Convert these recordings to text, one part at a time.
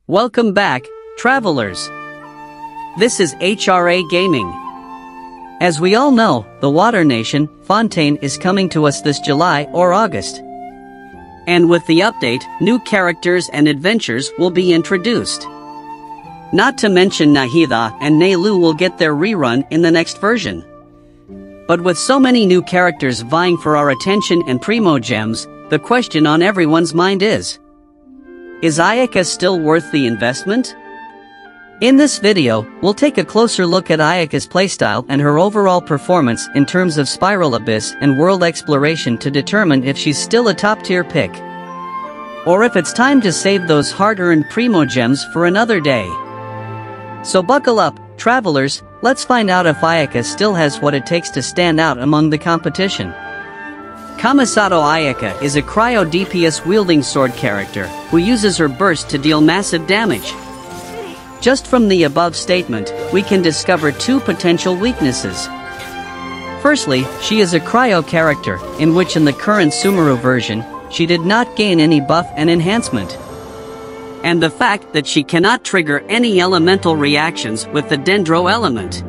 Welcome back, travelers. This is HRA Gaming. As we all know, the Water Nation, Fontaine, is coming to us this July or August. And with the update, new characters and adventures will be introduced. Not to mention Nahida and Neilu will get their rerun in the next version. But with so many new characters vying for our attention and primo gems, the question on everyone's mind is Ayaka still worth the investment? In this video, we'll take a closer look at Ayaka's playstyle and her overall performance in terms of Spiral Abyss and world exploration to determine if she's still a top-tier pick, or if it's time to save those hard-earned primo gems for another day. So buckle up, travelers, let's find out if Ayaka still has what it takes to stand out among the competition. Kamisato Ayaka is a cryo DPS wielding sword character who uses her burst to deal massive damage. Just from the above statement, we can discover two potential weaknesses. Firstly, she is a cryo character, in which in the current Sumeru version, she did not gain any buff and enhancement. And the fact that she cannot trigger any elemental reactions with the Dendro element.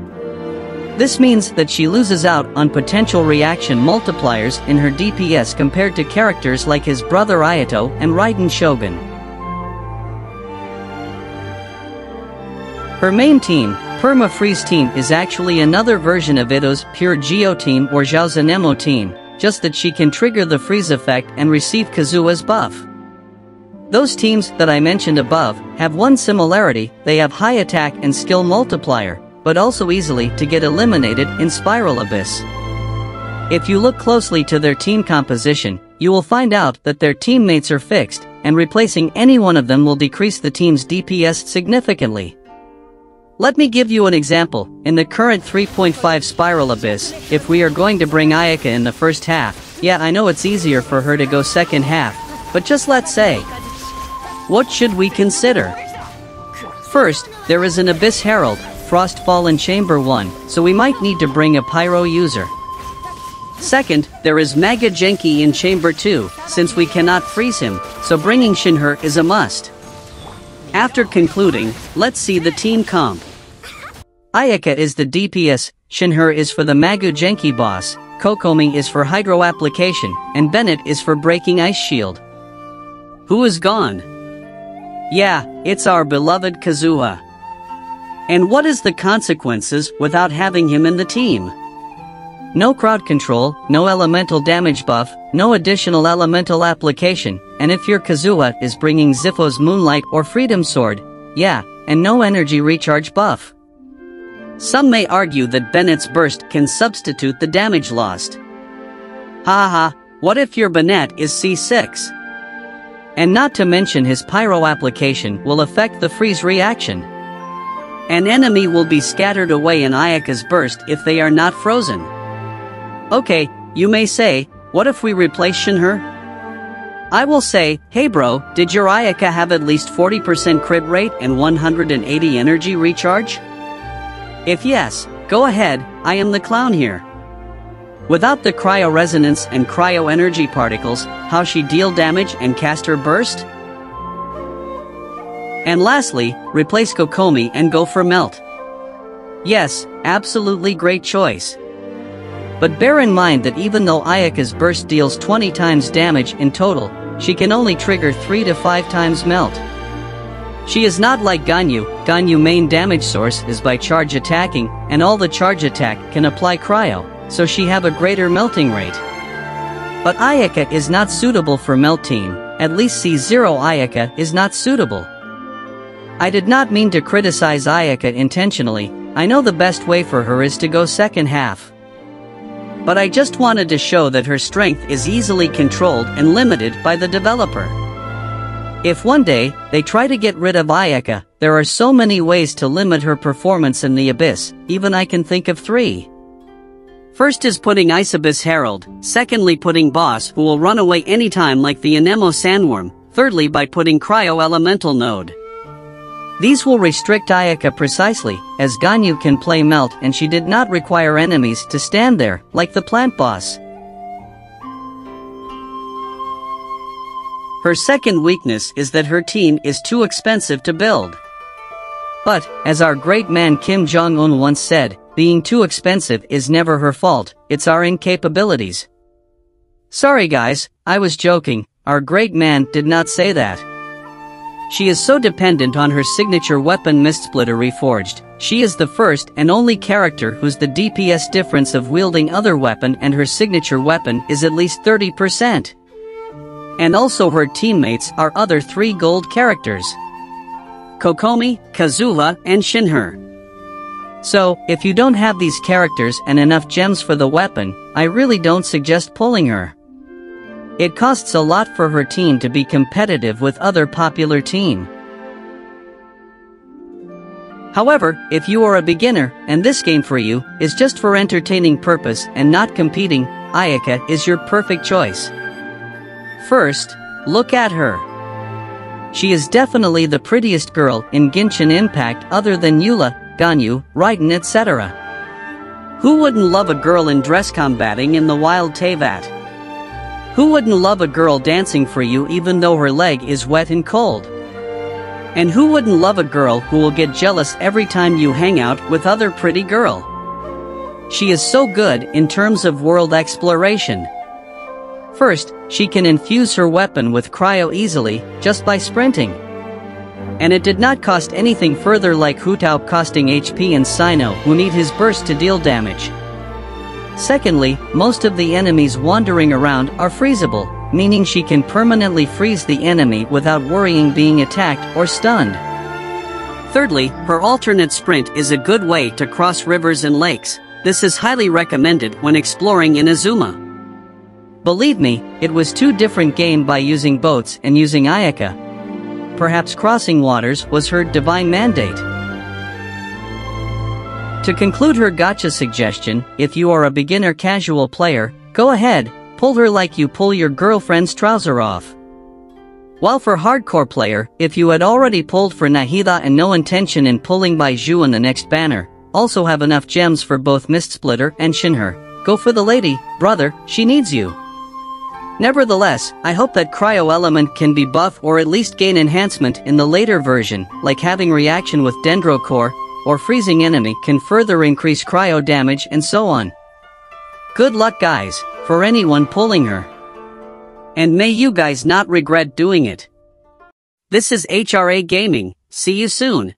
This means that she loses out on potential reaction multipliers in her DPS compared to characters like his brother Ayato and Raiden Shogun. Her main team, Perma-Freeze team, is actually another version of Ito's Pure Geo team or Zhaozanemo team, just that she can trigger the freeze effect and receive Kazuha's buff. Those teams that I mentioned above have one similarity: they have high attack and skill multiplier, but also easily to get eliminated in Spiral Abyss. If you look closely to their team composition, you will find out that their teammates are fixed, and replacing any one of them will decrease the team's DPS significantly. Let me give you an example. In the current 3.5 Spiral Abyss, if we are going to bring Ayaka in the first half, yeah, I know it's easier for her to go second half, but just let's say, what should we consider? First, there is an Abyss Herald, Frostfall in Chamber 1, so we might need to bring a Pyro user. Second, there is Maga Genki in Chamber 2, since we cannot freeze him, so bringing Shinher is a must. After concluding, let's see the team comp. Ayaka is the DPS, Shinher is for the Magu Genki boss, Kokomi is for Hydro application, and Bennett is for breaking Ice Shield. Who is gone? Yeah, it's our beloved Kazuha. And what is the consequences without having him in the team? No crowd control, no elemental damage buff, no additional elemental application, and if your Kazuha is bringing Zippo's Moonlight or Freedom Sword, yeah, and no energy recharge buff. Some may argue that Bennett's burst can substitute the damage lost. Haha, what if your Bennett is C6? And not to mention his Pyro application will affect the freeze reaction. An enemy will be scattered away in Ayaka's burst if they are not frozen. Okay, you may say, what if we replace Shinher? I will say, hey bro, did your Ayaka have at least 40% crit rate and 180 energy recharge? If yes, go ahead, I am the clown here. Without the cryo resonance and cryo energy particles, how she deal damage and cast her burst? And lastly, replace Kokomi and go for Melt. Yes, absolutely great choice. But bear in mind that even though Ayaka's burst deals 20 times damage in total, she can only trigger 3 to 5 times Melt. She is not like Ganyu. Ganyu main damage source is by charge attacking, and all the charge attack can apply cryo, so she have a greater melting rate. But Ayaka is not suitable for Melt team, at least C0 Ayaka is not suitable. I did not mean to criticize Ayaka intentionally, I know the best way for her is to go second half. But I just wanted to show that her strength is easily controlled and limited by the developer. If one day, they try to get rid of Ayaka, there are so many ways to limit her performance in the Abyss, even I can think of 3. First is putting Ice Abyss Herald, secondly putting Boss who will run away anytime like the Anemo Sandworm, thirdly by putting Cryo Elemental Node. These will restrict Ayaka precisely, as Ganyu can play Melt and she did not require enemies to stand there, like the plant boss. Her second weakness is that her team is too expensive to build. But, as our great man Kim Jong-un once said, being too expensive is never her fault, it's our incapabilities. Sorry guys, I was joking, our great man did not say that. She is so dependent on her signature weapon Mistsplitter Reforged. She is the first and only character whose the DPS difference of wielding other weapon and her signature weapon is at least 30%. And also her teammates are other 3 gold characters: Kokomi, Kazula, and Shinher. So, if you don't have these characters and enough gems for the weapon, I really don't suggest pulling her. It costs a lot for her team to be competitive with other popular team. However, if you are a beginner, and this game for you, is just for entertaining purpose and not competing, Ayaka is your perfect choice. First, look at her. She is definitely the prettiest girl in Genshin Impact other than Eula, Ganyu, Raiden etc. Who wouldn't love a girl in dress combating in the wild Teyvat? Who wouldn't love a girl dancing for you even though her leg is wet and cold? And who wouldn't love a girl who will get jealous every time you hang out with other pretty girl? She is so good in terms of world exploration. First, she can infuse her weapon with cryo easily, just by sprinting. And it did not cost anything further like Hutao costing HP and Sino who need his burst to deal damage. Secondly, most of the enemies wandering around are freezable, meaning she can permanently freeze the enemy without worrying being attacked or stunned. Thirdly, her alternate sprint is a good way to cross rivers and lakes. This is highly recommended when exploring Inazuma. Believe me, it was two different games by using boats and using Ayaka. Perhaps crossing waters was her divine mandate. To conclude her gacha suggestion, if you are a beginner casual player, go ahead, pull her like you pull your girlfriend's trouser off. While for hardcore player, if you had already pulled for Nahida and no intention in pulling by Zhu in the next banner, also have enough gems for both Mistsplitter and Shinher, go for the lady, brother, she needs you. Nevertheless, I hope that cryo element can be buff or at least gain enhancement in the later version, like having reaction with Dendro Core, or freezing enemy can further increase cryo damage and so on. Good luck guys, for anyone pulling her. And may you guys not regret doing it. This is HRA Gaming, see you soon.